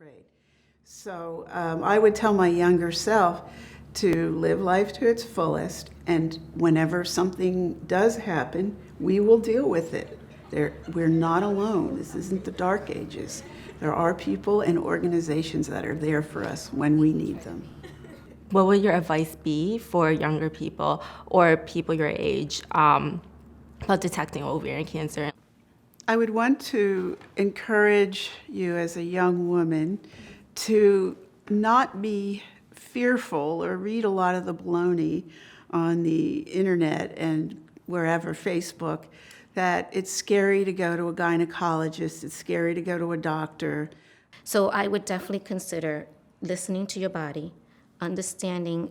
afraid. So I would tell my younger self to live life to its fullest, and whenever something does happen, we will deal with it. We're not alone. This isn't the Dark Ages. There are people and organizations that are there for us when we need them. What would your advice be for younger people or people your age about detecting ovarian cancer? I would want to encourage you as a young woman to not be fearful or read a lot of the baloney on the internet and wherever, Facebook, that it's scary to go to a gynecologist, it's scary to go to a doctor. So I would definitely consider listening to your body, understanding,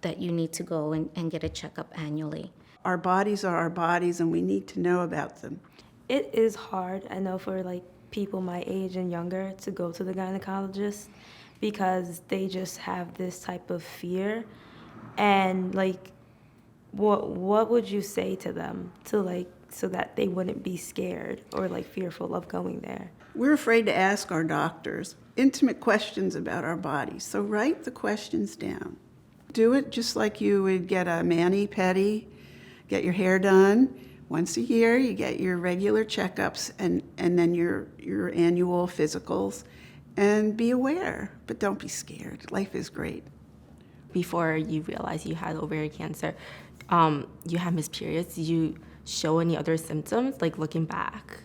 that you need to go and get a checkup annually. Our bodies are our bodies, and we need to know about them. It is hard, I know, for people my age and younger to go to the gynecologist because they just have this type of fear. And what would you say to them to so that they wouldn't be scared or fearful of going there? We're afraid to ask our doctors intimate questions about our bodies, so write the questions down. Do it just like you would get a mani-pedi, get your hair done. Once a year, you get your regular checkups and then your annual physicals, and be aware, but don't be scared. Life is great. Before you realized you had ovarian cancer, you had missed periods. Did you show any other symptoms, looking back?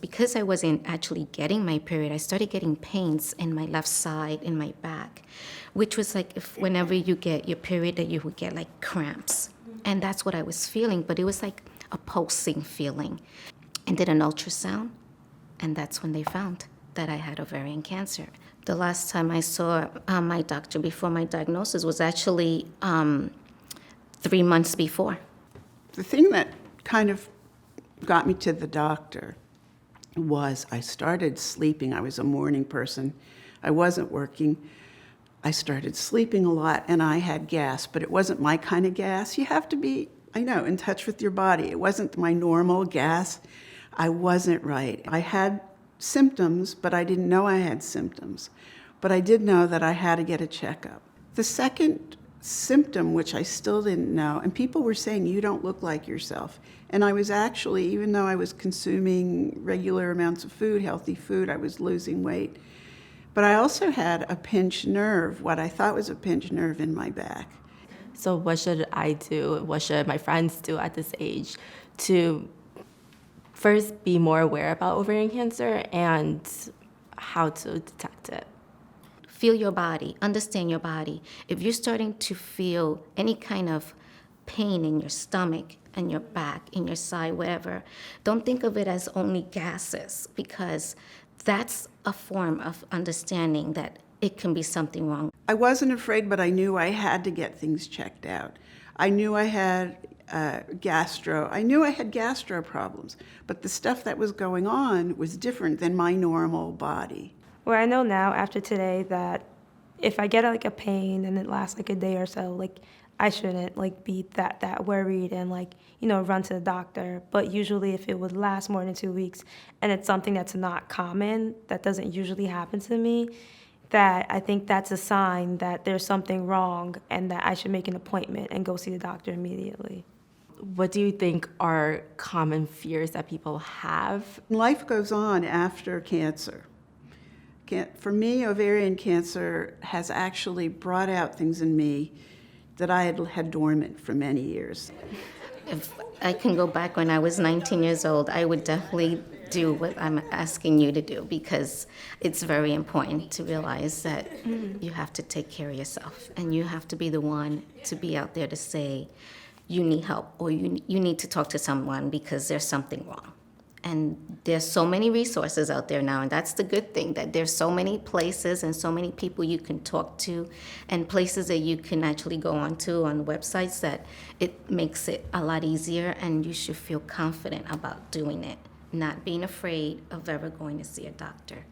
Because I wasn't actually getting my period, I started getting pains in my left side, in my back, which was whenever you get your period that you would get cramps. And that's what I was feeling, but it was a pulsing feeling. And did an ultrasound, and that's when they found that I had ovarian cancer. The last time I saw my doctor before my diagnosis was actually 3 months before. The thing that kind of got me to the doctor was I started sleeping. I was a morning person. I wasn't working. I started sleeping a lot, and I had gas, but it wasn't my kind of gas. You have to be, in touch with your body. It wasn't my normal gas. I wasn't right. I had symptoms, but I didn't know I had symptoms. But I did know that I had to get a checkup. The second symptom, which I still didn't know, and people were saying, you don't look like yourself. And I was actually, even though I was consuming regular amounts of food, healthy food, I was losing weight. But I also had a pinched nerve, what I thought was a pinched nerve in my back. So what should I do? What should my friends do at this age to first be more aware about ovarian cancer and how to detect it? Feel your body, understand your body. If you're starting to feel any kind of pain in your stomach, in your back, in your side, wherever, don't think of it as only gases, because that's a form of understanding that it can be something wrong. I wasn't afraid, but I knew I had to get things checked out. I knew I had I knew I had gastro problems, but the stuff that was going on was different than my normal body. Well, I know now after today that if I get a pain and it lasts a day or so, I shouldn't be that worried and run to the doctor. But usually if it would last more than 2 weeks and it's something that's not common, that doesn't usually happen to me, that I think that's a sign that there's something wrong and that I should make an appointment and go see the doctor immediately. What do you think are common fears that people have? Life goes on after cancer. For me, ovarian cancer has actually brought out things in me that I had dormant for many years. If I can go back when I was 19 years old, I would definitely do what I'm asking you to do, because it's very important to realize that you have to take care of yourself, and you have to be the one to be out there to say you need help or you need to talk to someone because there's something wrong. And there's so many resources out there now, and that's the good thing, that there's so many places and so many people you can talk to and places that you can actually go onto on websites that it makes it a lot easier, and you should feel confident about doing it, not being afraid of ever going to see a doctor.